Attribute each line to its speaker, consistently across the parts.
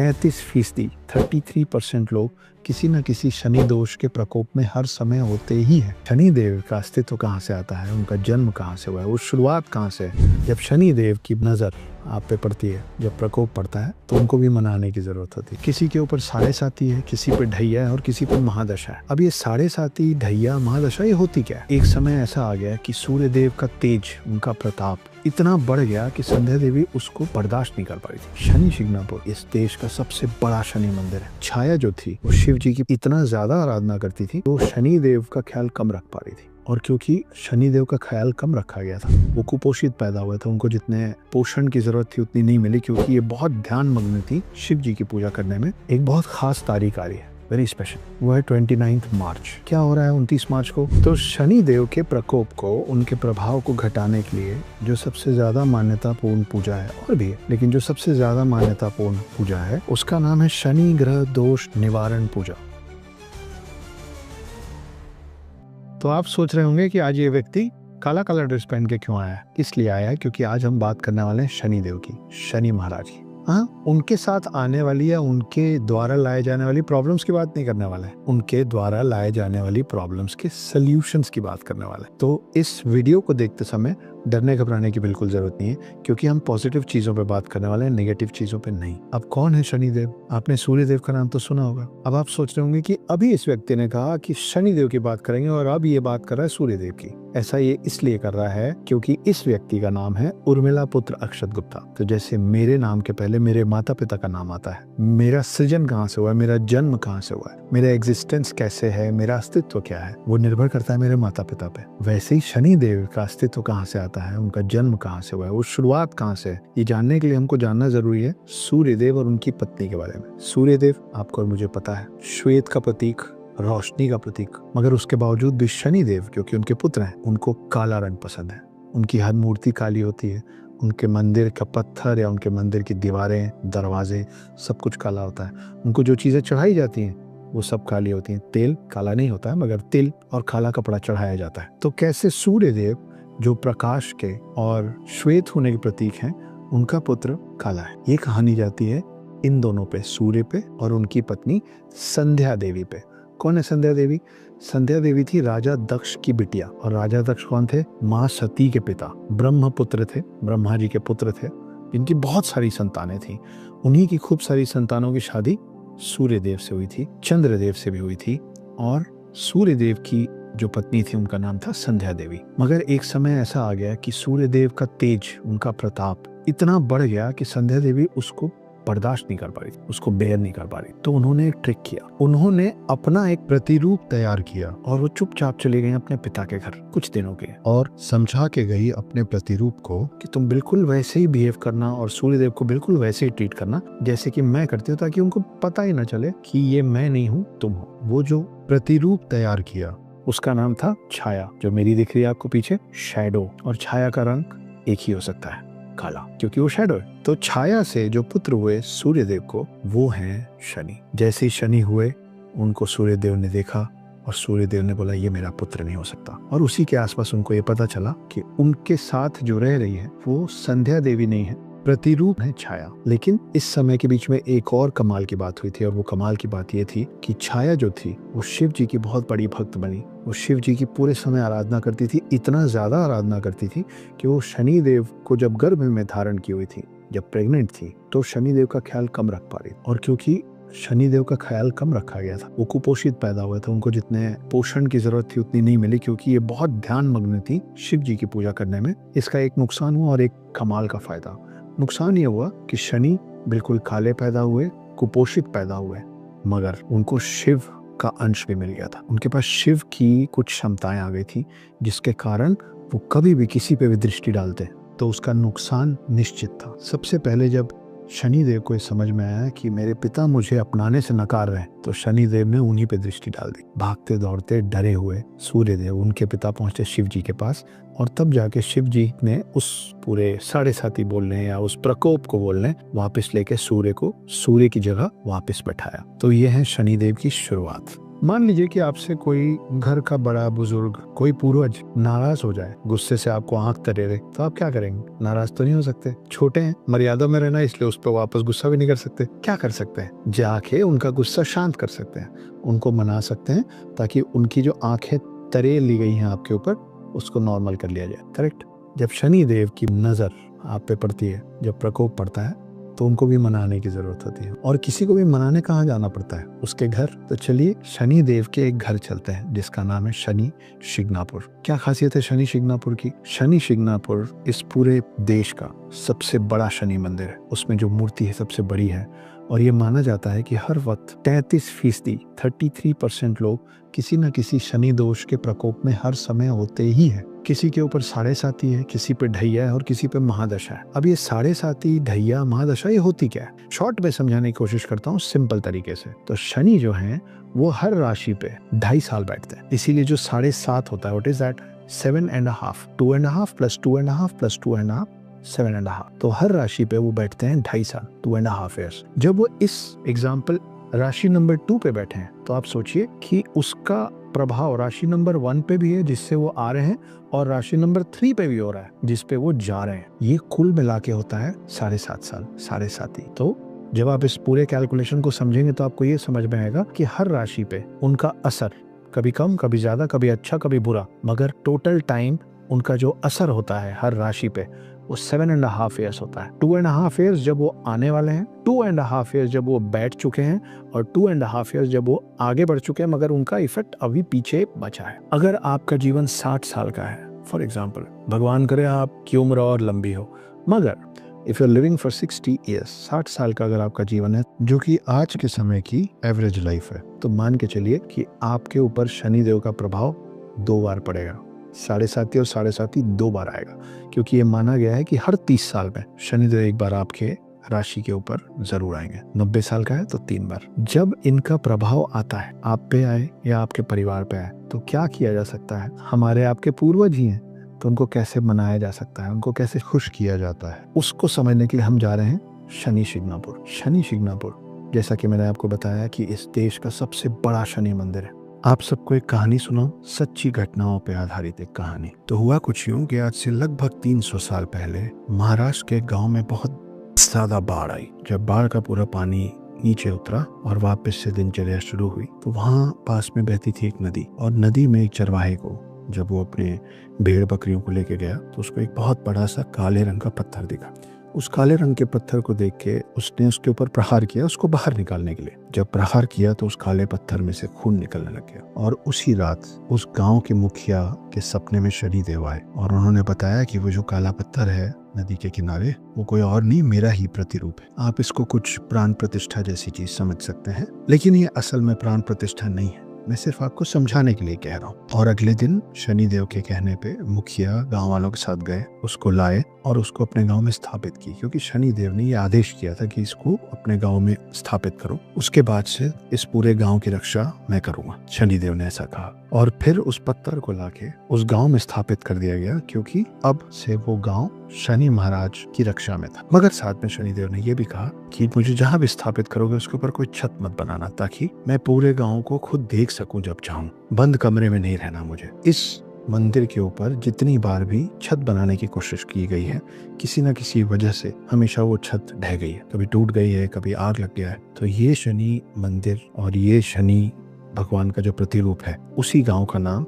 Speaker 1: 33%, 33% लोग किसी न किसी शनि दोष के प्रकोप में हर समय होते ही हैं। शनि देव का अस्तित्व कहाँ से आता है, उनका जन्म कहाँ से हुआ है, वो शुरुआत कहाँ से है। जब शनि देव की नज़र आप पे पड़ती है, जब प्रकोप पड़ता है, तो उनको भी मनाने की जरूरत होती है। किसी के ऊपर साढ़े साती है, किसी पे ढैया है और किसी पे महादशा है। अब ये साढ़े साती, ढैया, महादशा ये होती क्या है? एक समय ऐसा आ गया कि सूर्य देव का तेज, उनका प्रताप इतना बढ़ गया कि संध्या देवी उसको बर्दाश्त नहीं कर पा रही थी। शनि शिंगणापुर इस देश का सबसे बड़ा शनि मंदिर है। छाया जो थी वो शिव जी की इतना ज्यादा आराधना करती थी, तो शनि देव का ख्याल कम रख पा रही थी। और क्योंकि शनि देव का ख्याल कम रखा गया था, वो कुपोषित पैदा हुए थे, उनको जितने पोषण की जरूरत थी उतनी नहीं मिली, क्योंकि ये बहुत ध्यान मग्न थी शिव जी की पूजा करने में। एक बहुत खास तारीख आ रही है, वेरी स्पेशल, वो है 29 मार्च। क्या हो रहा है 29 मार्च को? तो शनि देव के प्रकोप को, उनके प्रभाव को घटाने के लिए जो सबसे ज्यादा मान्यतापूर्ण पूजा है, और भी है, लेकिन जो सबसे ज्यादा मान्यतापूर्ण पूजा है उसका नाम है शनि ग्रह दोष निवारण पूजा। तो आप सोच रहे होंगे कि आज ये व्यक्ति काला काला ड्रेस पहन के क्यों आया है? इसलिए आया है क्योंकि आज हम बात करने वाले हैं शनि देव की, शनि महाराज की। हाँ, उनके साथ आने वाली या उनके द्वारा लाए जाने वाली प्रॉब्लम्स की बात नहीं करने वाला है, उनके द्वारा लाए जाने वाली प्रॉब्लम्स के सॉल्यूशंस की बात करने वाला है। तो इस वीडियो को देखते समय डरने घबराने की बिल्कुल जरूरत नहीं है, क्योंकि हम पॉजिटिव चीजों पे बात करने वाले हैं, नेगेटिव चीजों पे नहीं। अब कौन है शनि देव? आपने सूर्य देव का नाम तो सुना होगा। अब आप सोच रहे होंगे कि अभी इस व्यक्ति ने कहा कि शनि देव की बात करेंगे और अब ये बात कर रहा है सूर्य देव की। ऐसा ये इसलिए कर रहा है क्योंकि इस व्यक्ति का नाम है उर्मिला पुत्र अक्षत गुप्ता। तो जैसे मेरे नाम के पहले मेरे माता पिता का नाम आता है, मेरा सृजन कहाँ से हुआ है, मेरा जन्म कहाँ से हुआ है, मेरा एग्जिस्टेंस कैसे है, मेरा अस्तित्व क्या है, वो निर्भर करता है मेरे माता पिता पे। वैसे ही शनि देव का अस्तित्व कहाँ से आता है, उनका जन्म कहाँ से हुआ है, वो शुरुआत कहाँ से है, ये जानने के लिए हमको जानना जरूरी है सूर्य देव और उनकी पत्नी के बारे में। सूर्य देव आपको और मुझे पता है श्वेत का प्रतीक, रोशनी का प्रतीक, मगर उसके बावजूद भी शनि देव, क्योंकि उनके पुत्र हैं, उनको काला रंग पसंद है। उनकी हर मूर्ति काली होती है, उनके मंदिर का पत्थर या उनके मंदिर की दीवारें, दरवाजे, सब कुछ काला होता है। उनको जो चीजें चढ़ाई जाती हैं वो सब काली होती हैं। तेल काला नहीं होता है, मगर तिल और काला कपड़ा चढ़ाया जाता है। तो कैसे सूर्य देव जो प्रकाश के और श्वेत होने के प्रतीक हैं, उनका पुत्र काला है? ये कहानी जाती है इन दोनों पे, सूर्य पे और उनकी पत्नी संध्या देवी पे। कौन है संध्या देवी? संध्या देवी थी राजा दक्ष की बिटिया, और राजा दक्ष कौन थे? माँ सती के पिता, ब्रह्मपुत्र थे, ब्रह्मा जी के पुत्र थे, जिनकी बहुत सारी संतानें थी। उन्हीं की खूब सारी संतानों की शादी सूर्य देव से हुई थी, चंद्र देव से भी हुई थी, और सूर्य देव की जो पत्नी थी उनका नाम था संध्या देवी। मगर एक समय ऐसा आ गया कि सूर्य देव का तेज, उनका प्रताप इतना बढ़ गया कि संध्या देवी उसको बर्दाश्त नहीं कर पा रही, उसको बेयर नहीं कर पा रही। तो उन्होंने एक ट्रिक किया, उन्होंने अपना एक प्रतिरूप तैयार किया और वो चुपचाप चली गई अपने पिता के घर कुछ दिनों के, और समझा के गई अपने प्रतिरूप को कि तुम बिल्कुल वैसे ही बिहेव करना और सूर्यदेव को बिल्कुल वैसे ही ट्रीट करना जैसे कि मैं करती हूँ, ताकि उनको पता ही ना चले कि ये मैं नहीं हूँ, तुम हो। वो जो प्रतिरूप तैयार किया उसका नाम था छाया, जो मेरी दिख रही है आपको पीछे, शैडो। और छाया का रंग एक ही हो सकता है, काला, क्योंकि वो शैडो है। तो छाया से जो पुत्र हुए सूर्यदेव को, वो हैं शनि। जैसे ही शनि हुए, उनको सूर्यदेव ने देखा और सूर्यदेव ने बोला ये मेरा पुत्र नहीं हो सकता। और उसी के आसपास उनको ये पता चला कि उनके साथ जो रह रही है वो संध्या देवी नहीं है, प्रतिरूप है छाया। लेकिन इस समय के बीच में एक और कमाल की बात हुई थी, और वो कमाल की बात ये थी कि छाया जो थी वो शिव जी की बहुत बड़ी भक्त बनी। वो शिव जी की पूरे समय आराधना करती थी, इतना ज्यादा आराधना करती थी कि वो शनि देव को जब गर्भ में धारण की हुई थी, जब प्रेग्नेंट थी, तो शनि देव का ख्याल कम रख पा रही। और क्योंकि शनि देव का ख्याल कम रखा गया था, वो कुपोषित पैदा हुए थे, उनको जितने पोषण की जरूरत थी उतनी नहीं मिली, क्योंकि ये बहुत ध्यान मग्न थी शिव जी की पूजा करने में। इसका एक नुकसान हुआ और एक कमाल का फायदा। नुकसान ये हुआ कि शनि बिल्कुल काले पैदा हुए, कुपोषित पैदा हुए, मगर उनको शिव का अंश भी मिल गया था। उनके पास शिव की कुछ क्षमताएं आ गई थी, जिसके कारण वो कभी भी किसी पे भी दृष्टि डालते तो उसका नुकसान निश्चित था। सबसे पहले जब शनि देव को समझ में आया कि मेरे पिता मुझे अपनाने से नकार रहे हैं, तो शनि देव ने उन्हीं पे दृष्टि डाल दी। भागते दौड़ते डरे हुए सूर्य देव उनके पिता पहुंचे शिव जी के पास, और तब जाके शिव जी ने उस पूरे साढ़े साती बोलने या उस प्रकोप को बोलने वापस लेके सूर्य को सूर्य की जगह वापस बैठाया। तो ये है शनि देव की शुरुआत। मान लीजिए कि आपसे कोई घर का बड़ा बुजुर्ग, कोई पूर्वज नाराज हो जाए, गुस्से से आपको आंख तरे दे, तो आप क्या करेंगे? नाराज तो नहीं हो सकते, छोटे हैं, मर्यादा में रहना, इसलिए उस पर वापस गुस्सा भी नहीं कर सकते। क्या कर सकते हैं? जाके उनका गुस्सा शांत कर सकते हैं, उनको मना सकते हैं, ताकि उनकी जो आंखें तरे ली गई हैं आपके ऊपर, उसको नॉर्मल कर लिया जाए। करेक्ट? जब शनि देव की नजर आप पे पड़ती है, जब प्रकोप पड़ता है, तो उनको भी मनाने की जरूरत होती है। और किसी को भी मनाने कहाँ जाना पड़ता है? उसके घर। तो चलिए शनि देव के एक घर चलते हैं जिसका नाम है शनि शिंगणापुर। क्या खासियत है शनि शिंगणापुर की? शनि शिंगणापुर इस पूरे देश का सबसे बड़ा शनि मंदिर है। उसमें जो मूर्ति है सबसे बड़ी है, और ये माना जाता है कि हर वक्त 33% लोग किसी न किसी शनि दोष के प्रकोप में हर समय होते ही है। किसी के ऊपर साढ़े साती है, किसी पे ढैया है और किसी पे महादशा है। अब ये साढ़े साती, ढैया, महादशा ये होती क्या है? शॉर्ट में समझाने की कोशिश करता हूँ सिंपल तरीके से। तो शनि जो है वो हर राशि पे 2.5 साल बैठते हैं, इसीलिए जो 7.5 होता है, what is that? 7.5, 2.5 plus 2.5 plus 2.5, 7.5। तो हर राशि पे वो बैठते हैं 2.5 साल, 2.5 ईयर्स। जब वो इस एग्जाम्पल राशि नंबर 2 पे बैठे हैं, तो आप सोचिए कि उसका प्रभाव राशि नंबर 1 पे भी है जिससे वो आ रहे हैं, और राशि नंबर 3 पे भी हो रहा है जिसपे वो जा रहे हैं। ये कुल मिला के होता है 7.5 साल, 7.5। तो जब आप इस पूरे कैलकुलेशन को समझेंगे तो आपको ये समझ में आएगा कि हर राशि पे उनका असर कभी कम, कभी ज्यादा, कभी अच्छा, कभी बुरा, मगर टोटल टाइम उनका जो असर होता है हर राशि पे वो 7.5 ईयर्स होता है। 2.5 ईयर्स जब वो आने वाले हैं, 2.5 ईयर्स जब वो बैठ चुके हैं, और 2.5 ईयर्स जब वो आगे बढ़ चुके हैं, मगर उनका इफेक्ट अभी पीछे बचा है। अगर आपका जीवन 60 साल का है, फॉर एग्जाम्पल, भगवान करे आपकी उम्र और लंबी हो, मगर if you are living for 60 years, 60 साल का अगर आपका जीवन है, जो कि आज के समय की एवरेज लाइफ है, तो मान के चलिए कि आपके ऊपर शनिदेव का प्रभाव 2 बार पड़ेगा। 7.5 और 7.5 2 बार आएगा, क्योंकि ये माना गया है कि हर 30 साल में शनिदेव एक बार आपके राशि के ऊपर जरूर आएंगे। 90 साल का है तो 3 बार। जब इनका प्रभाव आता है, आप पे आए या आपके परिवार पे आए, तो क्या किया जा सकता है? हमारे आपके पूर्वज ही हैं, तो उनको कैसे मनाया जा सकता है, उनको कैसे खुश किया जाता है, उसको समझने के लिए हम जा रहे हैं शनि शिंगणापुर। शनि शिंगणापुर, जैसा कि मैंने आपको बताया, कि इस देश का सबसे बड़ा शनि मंदिर है। आप सबको एक कहानी सुनाऊं, सच्ची घटनाओं पे आधारित एक कहानी। तो हुआ कुछ यूं कि आज से लगभग 300 साल पहले महाराष्ट्र के गांव में बहुत ज्यादा बाढ़ आई। जब बाढ़ का पूरा पानी नीचे उतरा और वापस से दिनचर्या शुरू हुई, तो वहां पास में बहती थी एक नदी, और नदी में एक चरवाहे को, जब वो अपने भेड़ बकरियों को लेके गया, तो उसको एक बहुत बड़ा सा काले रंग का पत्थर दिखा। उस काले रंग के पत्थर को देख के उसने उसके ऊपर प्रहार किया, उसको बाहर निकालने के लिए। जब प्रहार किया तो उस काले पत्थर में से खून निकलने लग गया, और उसी रात उस गांव के मुखिया के सपने में शनिदेव आए, और उन्होंने बताया कि वो जो काला पत्थर है नदी के किनारे, वो कोई और नहीं, मेरा ही प्रतिरूप है। आप इसको कुछ प्राण प्रतिष्ठा जैसी चीज समझ सकते हैं, लेकिन ये असल में प्राण प्रतिष्ठा नहीं है, मैं सिर्फ आपको समझाने के लिए कह रहा हूँ। और अगले दिन शनिदेव के कहने पे मुखिया गांव वालों के साथ गए, उसको लाए और उसको अपने गांव में स्थापित की, क्योंकि शनिदेव ने ये आदेश किया था कि इसको अपने गांव में स्थापित करो। उसके बाद से इस पूरे गांव की रक्षा मैं करूंगा, शनिदेव ने ऐसा कहा। और फिर उस पत्थर को लाके उस गांव में स्थापित कर दिया गया, क्योंकि अब से वो गांव शनि महाराज की रक्षा में था। मगर साथ में शनिदेव ने यह भी कहा कि मुझे जहां भी स्थापित करोगे उसके ऊपर कोई छत मत बनाना, ताकि मैं पूरे गांव को खुद देख सकूं जब चाहूं। बंद कमरे में नहीं रहना मुझे। इस मंदिर के ऊपर जितनी बार भी छत बनाने की कोशिश की गई है, किसी न किसी वजह से हमेशा वो छत ढह गई है, कभी टूट गई है, कभी आग लग गया है। तो ये शनि मंदिर और ये शनि भगवान का जो प्रतिरूप है, उसी गांव का नाम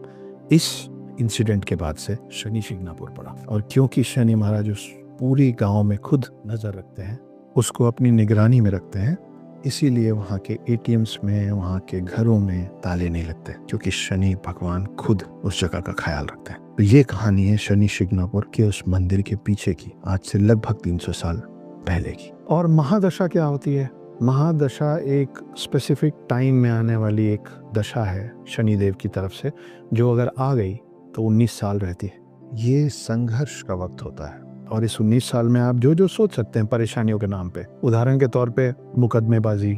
Speaker 1: इस इंसिडेंट के बाद से शनि शिंगणापुर पड़ा। और क्योंकि शनि महाराज उस पूरी गांव में खुद नजर रखते हैं, उसको अपनी निगरानी में रखते हैं, इसीलिए वहाँ के एटीएम्स में, वहाँ के घरों में ताले नहीं लगते, क्योंकि शनि भगवान खुद उस जगह का ख्याल रखते हैं। तो ये कहानी है शनि शिंगणापुर के उस मंदिर के पीछे की, आज से लगभग 300 साल पहले की। और महादशा क्या होती है? महादशा एक स्पेसिफिक टाइम में आने वाली एक दशा है शनिदेव की तरफ से, जो अगर आ गई तो 19 साल रहती है। ये संघर्ष का वक्त होता है, और इस 19 साल में आप जो जो सोच सकते हैं परेशानियों के नाम पे, उदाहरण के तौर पे मुकदमेबाजी,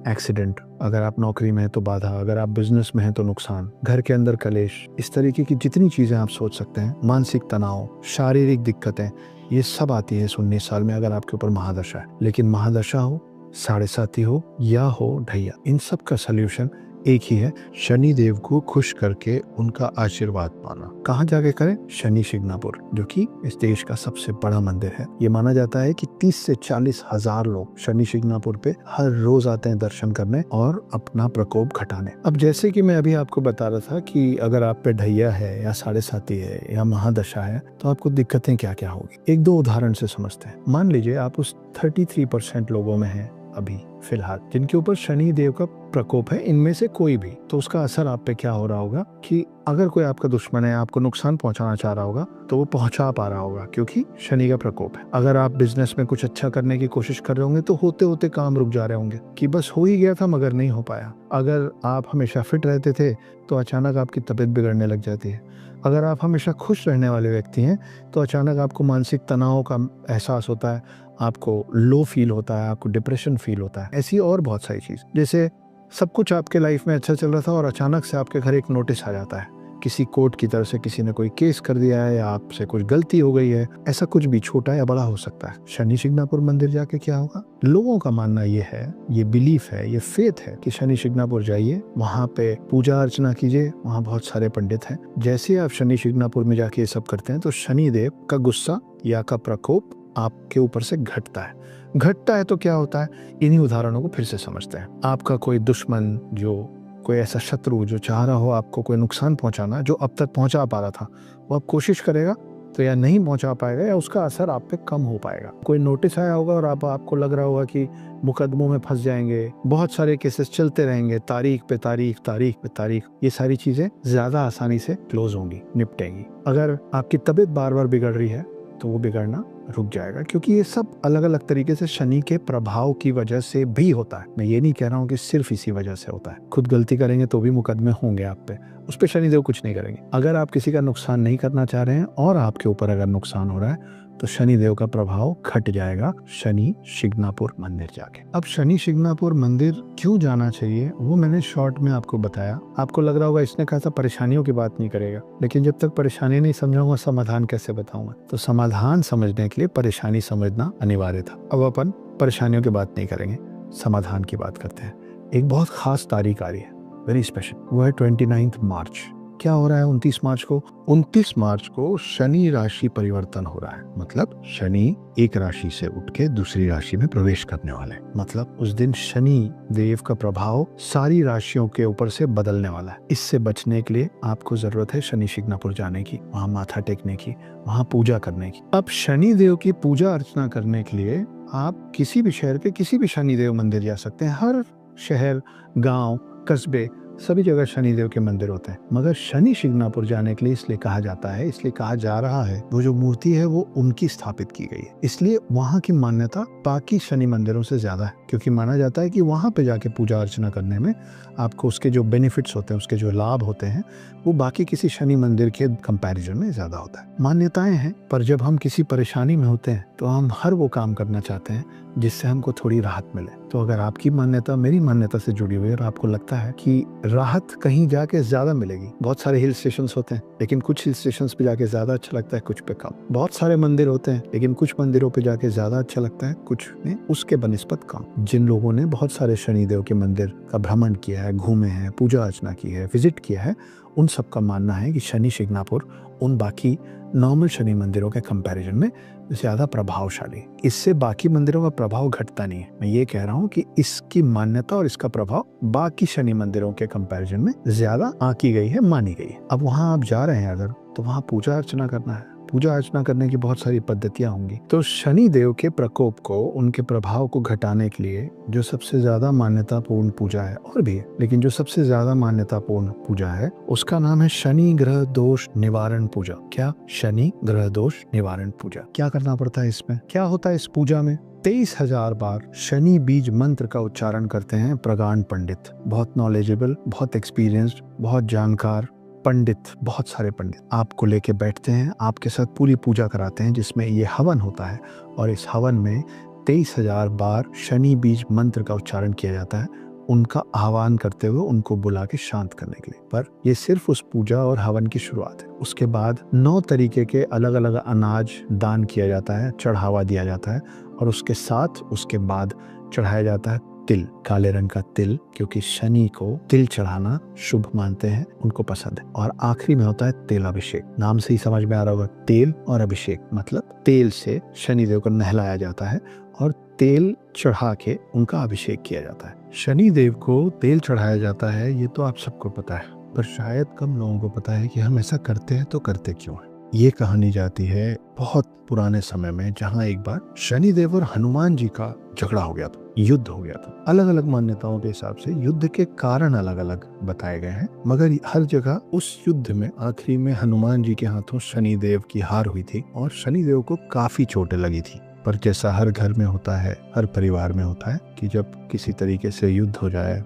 Speaker 1: एक्सीडेंट, अगर आप नौकरी में हैं तो बाधा, अगर आप बिजनेस में हैं तो नुकसान, घर के अंदर कलेश, इस तरीके की जितनी चीजें आप सोच सकते हैं, मानसिक तनाव, शारीरिक दिक्कतें, ये सब आती है इस 19 साल में अगर आपके ऊपर महादशा है। लेकिन महादशा हो, 7.5 हो या हो ढैया, इन सब का सल्यूशन एक ही है, शनि देव को खुश करके उनका आशीर्वाद पाना। कहाँ जाके करें? शनि शिग्नापुर, जो कि इस देश का सबसे बड़ा मंदिर है। ये माना जाता है कि 30 से 40 हजार लोग शनि शिग्नापुर पे हर रोज आते हैं दर्शन करने और अपना प्रकोप घटाने। अब जैसे कि मैं अभी आपको बता रहा था कि अगर आप पे ढैया है या साढ़े साती है या महादशा है तो आपको दिक्कतें क्या क्या होगी, एक दो उदाहरण से समझते हैं। मान लीजिए आप उस 33% लोगों में हैं अभी फिलहाल जिनके ऊपर शनि देव का प्रकोप है, इनमें से कोई भी, तो उसका असर आप पे क्या हो रहा होगा कि अगर कोई आपका दुश्मन है, आपको नुकसान पहुंचाना चाह रहा होगा तो वो पहुंचा पा रहा होगा क्योंकि शनि का प्रकोप है। अगर आप बिजनेस में कुछ अच्छा करने की कोशिश कर रहे होंगे तो होते होते काम रुक जा रहे होंगे कि बस हो ही गया था मगर नहीं हो पाया। अगर आप हमेशा फिट रहते थे तो अचानक आपकी तबीयत बिगड़ने लग जाती है। अगर आप हमेशा खुश रहने वाले व्यक्ति हैं तो अचानक आपको मानसिक तनाव का एहसास होता है, आपको लो फील होता है, आपको डिप्रेशन फील होता है। ऐसी और बहुत सारी चीज, जैसे सब कुछ आपके लाइफ में अच्छा चल रहा था और अचानक से आपके घर एक नोटिस आ जाता है, किसी कोर्ट की तरफ से किसी ने कोई केस कर दिया है या आपसे कुछ गलती हो गई है। ऐसा कुछ भी छोटा या बड़ा हो सकता है। शनि शिग्नापुर मंदिर जाके क्या होगा? लोगों का मानना ये है, ये बिलीफ है, ये फेथ है कि शनि शिग्नापुर जाइए, वहाँ पे पूजा अर्चना कीजिए, वहाँ बहुत सारे पंडित हैं। जैसे आप शनि शिग्नापुर में जाके ये सब करते हैं तो शनि देव का गुस्सा या का प्रकोप आपके ऊपर से घटता है। घटता है तो क्या होता है, इन्हीं उदाहरणों को फिर से समझते हैं। आपका कोई दुश्मन, जो कोई ऐसा शत्रु जो चाह रहा हो आपको कोई नुकसान पहुंचाना, जो अब तक पहुंचा पा रहा था, वो अब कोशिश करेगा तो या नहीं पहुंचा पाएगा या उसका असर आप पे कम हो पाएगा। कोई नोटिस आया होगा और आपको लग रहा होगा कि मुकदमों में फंस जाएंगे, बहुत सारे केसेस चलते रहेंगे, तारीख पे तारीख, तारीख पे तारीख, ये सारी चीजें ज्यादा आसानी से क्लोज होंगी, निपटेंगी। अगर आपकी तबीयत बार बार बिगड़ रही है तो वो बिगड़ना रुक जाएगा, क्योंकि ये सब अलग अलग तरीके से शनि के प्रभाव की वजह से भी होता है। मैं ये नहीं कह रहा हूँ कि सिर्फ इसी वजह से होता है। खुद गलती करेंगे तो भी मुकदमे होंगे आप पे, उस पे शनिदेव कुछ नहीं करेंगे। अगर आप किसी का नुकसान नहीं करना चाह रहे हैं और आपके ऊपर अगर नुकसान हो रहा है तो शनिदेव का प्रभाव घट जाएगा शनि शिग्नापुर मंदिर जाके। अब शनि शिग्नापुर मंदिर क्यों जाना चाहिए वो मैंने शॉर्ट में आपको बताया। आपको लग रहा होगा इसने कहा था परेशानियों की बात नहीं करेगा, लेकिन जब तक परेशानी नहीं समझाऊंगा समाधान कैसे बताऊंगा। तो समाधान समझने के लिए परेशानी समझना अनिवार्य था। अब अपन परेशानियों की बात नहीं करेंगे, समाधान की बात करते हैं। एक बहुत खास तारीख आ रही है, वेरी स्पेशल, वो है 29 मार्च। क्या हो रहा है 29 मार्च को? 29 मार्च को शनि राशि परिवर्तन हो रहा है। मतलब शनि एक राशि से उठ के दूसरी राशि में प्रवेश करने वाले हैं। मतलब उस दिन शनि देव का प्रभाव सारी राशियों के ऊपर से बदलने वाला है। इससे बचने के लिए आपको जरूरत है शनि शिग्नापुर जाने की, वहाँ माथा टेकने की, वहाँ पूजा करने की। अब शनि देव की पूजा अर्चना करने के लिए आप किसी भी शहर के किसी भी शनि देव मंदिर जा सकते हैं। हर शहर, गांव, कस्बे, सभी जगह शनिदेव के मंदिर होते हैं। मगर शनि शिग्नापुर जाने के लिए इसलिए कहा जाता है, इसलिए कहा जा रहा है, वो जो मूर्ति है वो उनकी स्थापित की गई है, इसलिए वहाँ की मान्यता बाकी शनि मंदिरों से ज्यादा है। क्योंकि माना जाता है कि वहाँ पे जाके पूजा अर्चना करने में आपको उसके जो बेनिफिट्स होते हैं, उसके जो लाभ होते हैं, वो बाकी किसी शनि मंदिर के कंपैरिजन में ज्यादा होता है। मान्यताएं हैं, पर जब हम किसी परेशानी में होते हैं तो हम हर वो काम करना चाहते हैं जिससे हमको थोड़ी राहत मिले। तो अगर आपकी मान्यता मेरी मान्यता से जुड़ी हुई है और आपको लगता है कि राहत कहीं जाके ज्यादा मिलेगी, बहुत सारे हिल स्टेशंस होते हैं लेकिन कुछ हिल स्टेशंस पे जाके ज्यादा अच्छा लगता है, कुछ पे कम। बहुत सारे मंदिर होते हैं लेकिन कुछ मंदिरों पे जाके ज्यादा अच्छा लगता है, कुछ में उसके बनिस्बत कम। जिन लोगों ने बहुत सारे शनिदेव के मंदिर का भ्रमण किया है, घूमे हैं, पूजा अर्चना की है, विजिट किया है, उन सब का मानना है कि शनि शिग्नापुर उन बाकी नॉर्मल शनि मंदिरों के कंपैरिजन में ज्यादा प्रभावशाली। इससे बाकी मंदिरों का प्रभाव घटता नहीं है। मैं ये कह रहा हूँ कि इसकी मान्यता और इसका प्रभाव बाकी शनि मंदिरों के कंपैरिजन में ज्यादा आंकी गई है, मानी गई है। अब वहाँ आप जा रहे हैं अगर, तो वहाँ पूजा अर्चना करना है। पूजा अर्चना करने की बहुत सारी पद्धतियां होंगी। तो शनि देव के प्रकोप को, उनके प्रभाव को घटाने के लिए जो सबसे ज्यादा मान्यतापूर्ण पूजा है, और भी है लेकिन जो सबसे ज्यादा मान्यतापूर्ण पूजा है उसका नाम है शनि ग्रह दोष निवारण पूजा। क्या? शनि ग्रह दोष निवारण पूजा। क्या करना पड़ता है इसमें? क्या होता है इस पूजा में? 23,000 बार शनि बीज मंत्र का उच्चारण करते हैं प्रगाढ़ पंडित, बहुत नॉलेजेबल, बहुत एक्सपीरियंस्ड, बहुत जानकार पंडित, बहुत सारे पंडित आपको लेके बैठते हैं, आपके साथ पूरी पूजा कराते हैं जिसमें ये हवन होता है। और इस हवन में 23,000 बार शनि बीज मंत्र का उच्चारण किया जाता है, उनका आह्वान करते हुए उनको बुला के शांत करने के लिए। पर ये सिर्फ उस पूजा और हवन की शुरुआत है। उसके बाद 9 तरीके के अलग अलग अनाज दान किया जाता है, चढ़ावा दिया जाता है, और उसके साथ उसके बाद चढ़ाया जाता है तिल, काले रंग का तिल, क्योंकि शनि को तिल चढ़ाना शुभ मानते हैं, उनको पसंद है। और आखिरी में होता है तेल अभिषेक। नाम से ही समझ में आ रहा होगा, तेल और अभिषेक मतलब तेल से शनिदेव को नहलाया जाता है और तेल चढ़ा के उनका अभिषेक किया जाता है। शनिदेव को तेल चढ़ाया जाता है, ये तो आप सबको पता है, पर शायद कम लोगों को पता है कि हम ऐसा करते हैं तो करते क्यों हैं। ये कहानी जाती है बहुत पुराने समय में, जहाँ एक बार शनिदेव और हनुमान जी का झगड़ा हो गया था, युद्ध हो गया था। अलग अलग मान्यताओं के हिसाब से युद्ध के कारण अलग अलग बताए गए हैं, मगर हर जगह उस युद्ध में आखिरी में हनुमान जी के हाथों शनिदेव की हार हुई थी और शनिदेव को काफी चोटें लगी थी। पर जैसा हर घर में होता है, हर परिवार में होता है कि जब किसी तरीके से युद्ध हो जाए,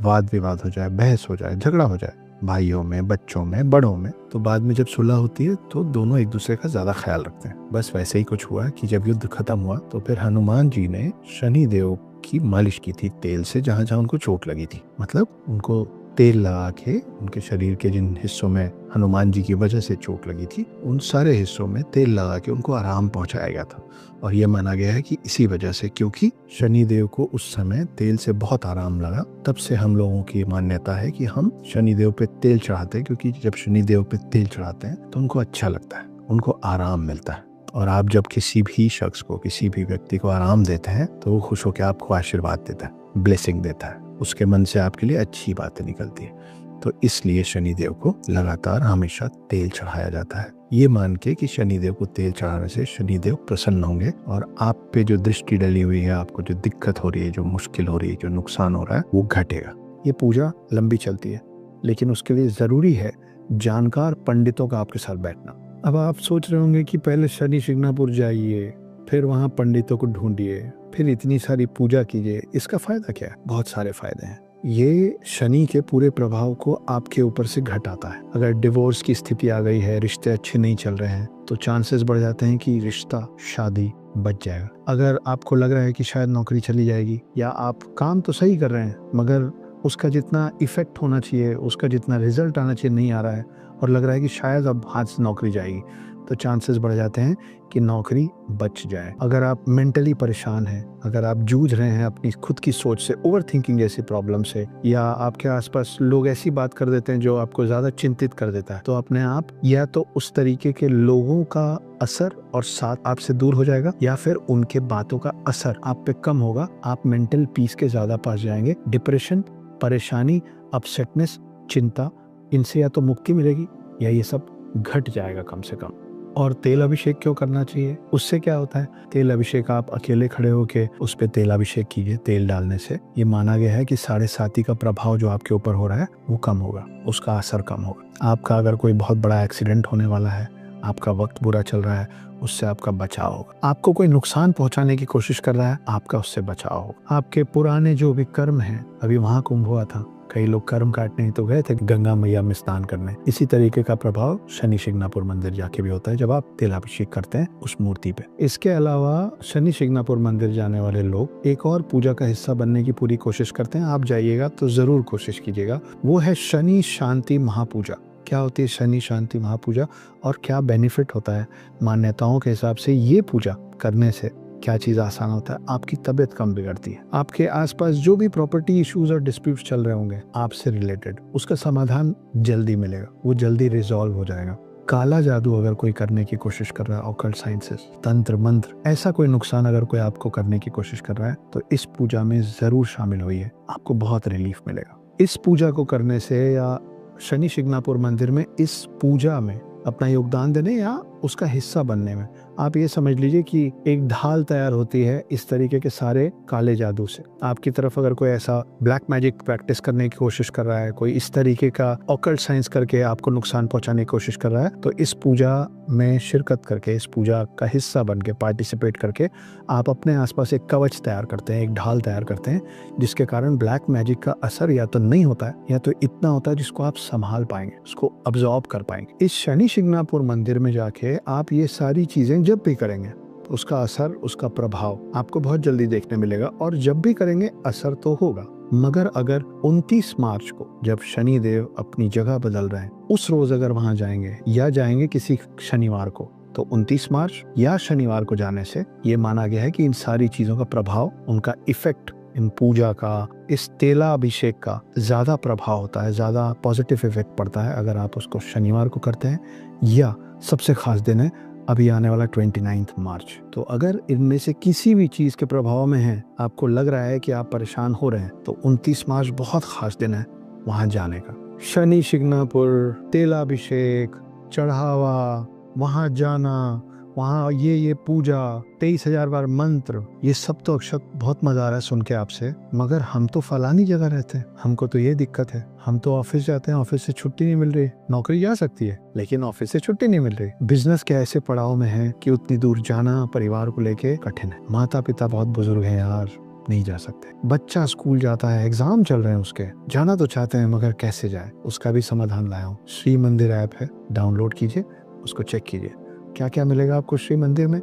Speaker 1: वाद विवाद हो जाए, बहस हो जाए, झगड़ा हो जाए, भाइयों में, बच्चों में, बड़ों में, तो बाद में जब सुलह होती है तो दोनों एक दूसरे का ज्यादा ख्याल रखते हैं। बस वैसे ही कुछ हुआ कि जब युद्ध खत्म हुआ तो फिर हनुमान जी ने शनिदेव की मालिश की थी तेल से, जहां जहां उनको चोट लगी थी। मतलब उनको तेल लगा के उनके शरीर के जिन हिस्सों में हनुमान जी की वजह से चोट लगी थी, उन सारे हिस्सों में तेल लगा के उनको आराम पहुंचाया गया था। और यह माना गया है कि इसी वजह से, क्योंकि शनिदेव को उस समय तेल से बहुत आराम लगा, तब से हम लोगों की मान्यता है कि हम शनिदेव पे तेल चढ़ाते हैं, क्योंकि जब शनिदेव पे तेल चढ़ाते हैं तो उनको अच्छा लगता है, उनको आराम मिलता है। और आप जब किसी भी शख्स को, किसी भी व्यक्ति को आराम देते हैं तो वो खुश होकर आपको आशीर्वाद देता है, ब्लेसिंग देता है, उसके मन से आपके लिए अच्छी बातें निकलती है। तो इसलिए शनिदेव को लगातार हमेशा तेल चढ़ाया जाता है, ये मान के कि शनिदेव को तेल चढ़ाने से शनिदेव प्रसन्न होंगे और आप पे जो दृष्टि डली हुई है, आपको जो दिक्कत हो रही है, जो मुश्किल हो रही है, जो नुकसान हो रहा है, वो घटेगा। ये पूजा लंबी चलती है, लेकिन उसके लिए जरूरी है जानकार पंडितों का आपके साथ बैठना। अब आप सोच रहे होंगे कि पहले शनि शिंगणापुर जाइए, फिर वहां पंडितों को ढूंढिए, फिर इतनी सारी पूजा कीजिए, इसका फायदा क्या है? बहुत सारे फायदे हैं। ये शनि के पूरे प्रभाव को आपके ऊपर से घटाता है। अगर डिवोर्स की स्थिति आ गई है, रिश्ते अच्छे नहीं चल रहे हैं, तो चांसेस बढ़ जाते हैं कि रिश्ता, शादी बच जाएगा। अगर आपको लग रहा है कि शायद नौकरी चली जाएगी, या आप काम तो सही कर रहे हैं मगर उसका जितना इफेक्ट होना चाहिए, उसका जितना रिजल्ट आना चाहिए नहीं आ रहा है, और लग रहा है कि शायद अब हाथ से नौकरी जाएगी, तो चांसेस बढ़ जाते हैं कि नौकरी बच जाए। अगर आप मेंटली परेशान हैं, अगर आप जूझ रहे हैं अपनी खुद की सोच से, ओवर थिंकिंग जैसी प्रॉब्लम से, या आपके आसपास लोग ऐसी बात कर देते हैं जो आपको ज्यादा चिंतित कर देता है, तो अपने आप या तो उस तरीके के लोगों का असर और साथ आपसे दूर हो जाएगा, या फिर उनके बातों का असर आप पे कम होगा। आप मेंटल पीस के ज्यादा पास जाएंगे। डिप्रेशन, परेशानी, अपसेटनेस, चिंता, इनसे या तो मुक्ति मिलेगी या ये सब घट जाएगा कम से कम। और तेल अभिषेक क्यों करना चाहिए? उससे क्या होता है? तेल अभिषेक आप अकेले खड़े होके उस पे तेल अभिषेक कीजिए। तेल डालने से ये माना गया है कि 7.5 का प्रभाव जो आपके ऊपर हो रहा है वो कम होगा, उसका असर कम होगा। आपका अगर कोई बहुत बड़ा एक्सीडेंट होने वाला है, आपका वक्त बुरा चल रहा है, उससे आपका बचाव होगा। आपको कोई नुकसान पहुंचाने की कोशिश कर रहा है, आपका उससे बचाव होगा। आपके पुराने जो भी कर्म हैं, अभी महाकुंभ हुआ था, कई लोग कर्म काटने ही तो गए थे गंगा मैया में स्नान करने। इसी तरीके का प्रभाव शनि शिंगणापुर मंदिर जाके भी होता है जब आप तेलाभिषेक करते हैं उस मूर्ति पे। इसके अलावा शनि शिंगणापुर मंदिर जाने वाले लोग एक और पूजा का हिस्सा बनने की पूरी कोशिश करते हैं। आप जाइएगा तो जरूर कोशिश कीजिएगा। वो है शनि शांति महापूजा। क्या होती है शनि शांति महापूजा और क्या बेनिफिट होता है? मान्यताओं के हिसाब से ये पूजा करने से क्या चीज आसान होता है? आपकी तबीयत कम बिगड़ती है। आपके आसपास जो भी प्रॉपर्टी इश्यूज और डिस्प्यूट्स चल रहे होंगे आपसे रिलेटेड, उसका समाधान जल्दी मिलेगा, वो जल्दी रिजॉल्व हो जाएगा। काला जादू अगर कोई करने की कोशिश कर रहा है, ऑकल्ट साइंसेस, तंत्र मंत्र, ऐसा कोई नुकसान अगर कोई आपको करने की कोशिश कर रहा है, तो इस पूजा में जरूर शामिल होइए, आपको बहुत रिलीफ मिलेगा। इस पूजा को करने से या शनि शिंगणापुर मंदिर में इस पूजा में अपना योगदान देने या उसका हिस्सा बनने में, आप ये समझ लीजिए कि एक ढाल तैयार होती है इस तरीके के सारे काले जादू से। आपकी तरफ अगर कोई ऐसा ब्लैक मैजिक प्रैक्टिस करने की कोशिश कर रहा है, कोई इस तरीके का ऑकल्ट साइंस करके आपको नुकसान पहुंचाने की कोशिश कर रहा है, तो इस पूजा में शिरकत करके, इस पूजा का हिस्सा बन के, पार्टिसिपेट करके आप अपने आसपास एक कवच तैयार करते हैं, एक ढाल तैयार करते हैं, जिसके कारण ब्लैक मैजिक का असर या तो नहीं होता है या तो इतना होता है जिसको आप संभाल पाएंगे, उसको अब्जॉर्ब कर पाएंगे। इस शनि शिंगणापुर मंदिर में जाके आप ये सारी चीजें जब भी करेंगे, उसका असर, उसका प्रभाव आपको बहुत जल्दी देखने मिलेगा। और जब भी करेंगे असर तो होगा, मगर अगर 29 मार्च को जब शनि देव अपनी जगह बदल रहे हैं, उस रोज अगर वहां जाएंगे या जाएंगे किसी शनिवार को, तो 29 मार्च या शनिवार को जाने से ये माना गया है कि इन सारी चीजों का प्रभाव, उनका इफेक्ट इन पूजा का, इस तेलाभिषेक का ज़्यादा प्रभाव होता है, ज़्यादा पॉजिटिव इफेक्ट पड़ता है अगर आप उसको शनिवार को करते हैं, या सबसे खास दिन है अभी आने वाला 29 मार्च। तो अगर इनमें से किसी भी चीज़ के प्रभाव में है, आपको लग रहा है कि आप परेशान हो रहे हैं, तो 29 मार्च बहुत खास दिन है वहाँ जाने का। शनि शिंगणापुर, तेलाभिषेक, चढ़ावा, वहाँ जाना, वहाँ ये पूजा, 23,000 बार मंत्र, ये सब तो अक्षर बहुत मजा आ रहा है सुन के आपसे, मगर हम तो फलानी जगह रहते हैं, हमको तो ये दिक्कत है, हम तो ऑफिस जाते हैं, ऑफिस से छुट्टी नहीं मिल रही। नौकरी जा सकती है लेकिन ऑफिस से छुट्टी नहीं मिल रही। बिजनेस के ऐसे पड़ाव में है कि उतनी दूर जाना परिवार को लेके कठिन है। माता पिता बहुत बुजुर्ग हैं यार, नहीं जा सकते। बच्चा स्कूल जाता है, एग्जाम चल रहे हैं उसके, जाना तो चाहते हैं मगर कैसे जाए, उसका भी समाधान लाया हूँ। श्री मंदिर ऐप है, डाउनलोड कीजिए, उसको चेक कीजिए। क्या क्या मिलेगा आपको श्री मंदिर में,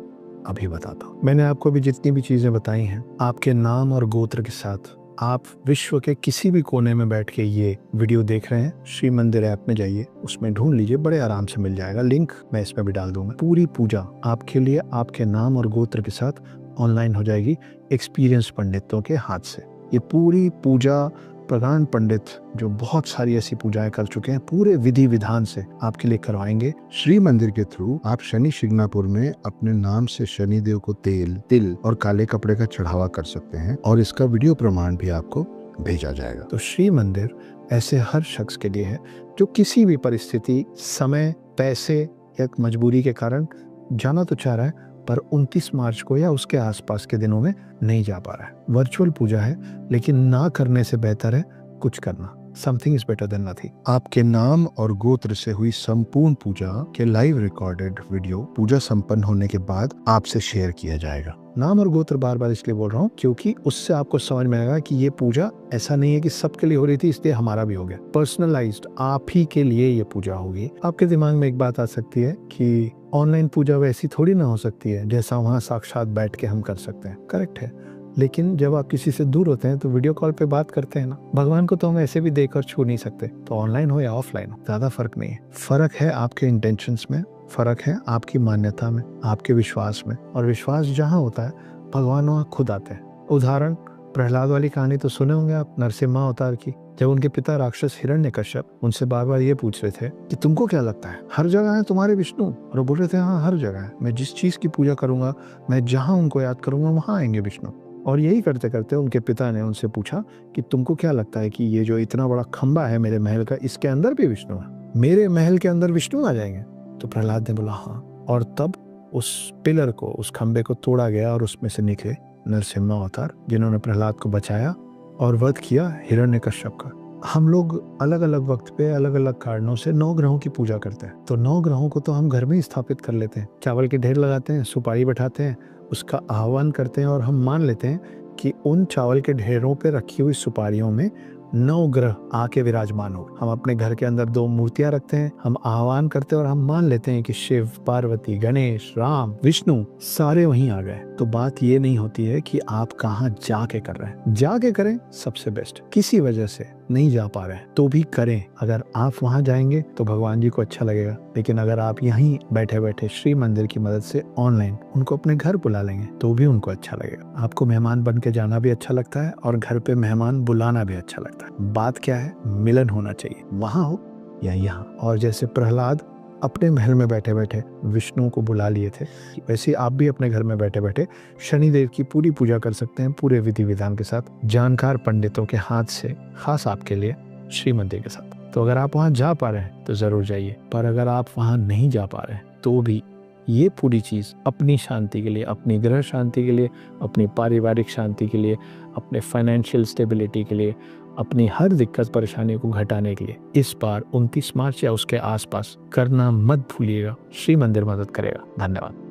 Speaker 1: अभी बताता हूँ। मैंने आपको भी जितनी भी चीजें बताई हैं, आपके नाम और गोत्र के साथ आप विश्व के किसी भी कोने में बैठ के ये वीडियो देख रहे हैं, श्री मंदिर ऐप में जाइए, उसमें ढूंढ लीजिए, बड़े आराम से मिल जाएगा। लिंक मैं इसमें भी डाल दूंगा। पूरी पूजा आपके लिए आपके नाम और गोत्र के साथ ऑनलाइन हो जाएगी, एक्सपीरियंस पंडितों के हाथ से। ये पूरी पूजा प्रधान पंडित जो बहुत सारी ऐसी पूजाएं कर चुके हैं, पूरे विधि विधान से आपके लिए करवाएंगे।
Speaker 2: श्री मंदिर के थ्रू आप शनि शिंगणापुर में अपने नाम से शनिदेव को तेल, तिल और काले कपड़े का चढ़ावा कर सकते हैं और इसका वीडियो प्रमाण भी आपको भेजा जाएगा।
Speaker 1: तो श्री मंदिर ऐसे हर शख्स के लिए है जो किसी भी परिस्थिति, समय, पैसे या मजबूरी के कारण जाना तो चाह रहा है पर 29 मार्च को या उसके आसपास के दिनों में नहीं जा पा रहा है। वर्चुअल पूजा है लेकिन ना करने से बेहतर है कुछ करना। Something is better than nothing.
Speaker 2: आपके नाम और गोत्र से हुई संपूर्ण पूजा के लाइव रिकॉर्डेड वीडियो पूजा संपन्न होने के बाद आपसे शेयर किया जाएगा।
Speaker 1: नाम और गोत्र बार बार इसलिए बोल रहा हूँ क्योंकि उससे आपको समझ में आएगा कि ये पूजा ऐसा नहीं है कि सबके लिए हो रही थी इसलिए हमारा भी हो गया। पर्सनलाइज्ड आप ही के लिए ये पूजा होगी। आपके दिमाग में एक बात आ सकती है कि ऑनलाइन पूजा वैसी थोड़ी ना हो सकती है जैसा वहाँ साक्षात बैठ के हम कर सकते हैं। करेक्ट है, लेकिन जब आप किसी से दूर होते हैं तो वीडियो कॉल पे बात करते हैं ना। भगवान को तो हम ऐसे भी देख कर छू नहीं सकते, तो ऑनलाइन हो या ऑफलाइन हो ज्यादा फर्क नहीं है। फर्क है आपके इंटेंशंस में, फर्क है आपकी मान्यता में, आपके विश्वास में, और विश्वास जहाँ होता है भगवान वहाँ खुद आते हैं। उदाहरण, प्रहलाद वाली कहानी तो सुने होंगे आप, नरसिम्हा अवतार की। जब उनके पिता राक्षस हिरण्यकश्यप उनसे बार बार ये पूछ रहे थे कि तुमको क्या लगता है हर जगह है तुम्हारे विष्णु, और वो बोल रहे थे हाँ हर जगह है, मैं जिस चीज की पूजा करूंगा, मैं जहाँ उनको याद करूंगा वहाँ आएंगे विष्णु। और यही करते करते उनके पिता ने उनसे पूछा कि तुमको क्या लगता है कि ये जो इतना बड़ा खंबा है मेरे महल का, इसके अंदर भी विष्णु है, मेरे महल के अंदर विष्णु आ जाएंगे? तो प्रहलाद ने बोला हाँ। और तब उस पिलर को, उस खंबे को तोड़ा गया और उसमें से निकले नरसिम्हा अवतार, जिन्होंने प्रहलाद को बचाया और वध किया हिरण्यकश्यप का। हम लोग अलग अलग वक्त पे अलग अलग कारणों से 9 ग्रहों की पूजा करते हैं, तो 9 ग्रहों को तो हम घर में ही स्थापित कर लेते हैं। चावल के ढेर लगाते हैं, सुपारी बैठाते हैं, उसका आह्वान करते हैं और हम मान लेते हैं कि उन चावल के ढेरों पे रखी हुई सुपारियों में 9 ग्रह आके विराजमान हो। हम अपने घर के अंदर 2 मूर्तियां रखते हैं, हम आह्वान करते हैं और हम मान लेते हैं कि शिव, पार्वती, गणेश, राम, विष्णु सारे वहीं आ गए। तो बात ये नहीं होती है कि आप कहाँ जाके कर रहे हैं, जाके करें सबसे बेस्ट। किसी वजह से नहीं जा पा रहे हैं तो भी करें। अगर आप वहां जाएंगे तो भगवान जी को अच्छा लगेगा, लेकिन अगर आप यहीं बैठे बैठे श्री मंदिर की मदद से ऑनलाइन उनको अपने घर बुला लेंगे तो भी उनको अच्छा लगेगा। आपको मेहमान बन के जाना भी अच्छा लगता है और घर पे मेहमान बुलाना भी अच्छा लगता है। बात क्या है, मिलन होना चाहिए, वहां हो या यहाँ। और जैसे प्रहलाद अपने महल में बैठे बैठे विष्णु को बुला लिए थे, वैसे आप भी अपने घर में बैठे बैठे शनिदेव की पूरी पूजा कर सकते हैं, पूरे विधि विधान के साथ, जानकार पंडितों के हाथ से, खास आपके लिए श्री मंदिर के साथ। तो अगर आप वहां जा पा रहे हैं तो जरूर जाइए, पर अगर आप वहां नहीं जा पा रहे हैं तो भी ये पूरी चीज अपनी शांति के लिए, अपनी ग्रह शांति के लिए, अपनी पारिवारिक शांति के लिए, अपने फाइनेंशियल स्टेबिलिटी के लिए, अपनी हर दिक्कत परेशानी को घटाने के लिए इस बार 29 मार्च या उसके आसपास करना मत भूलिएगा। श्री मंदिर मदद करेगा। धन्यवाद।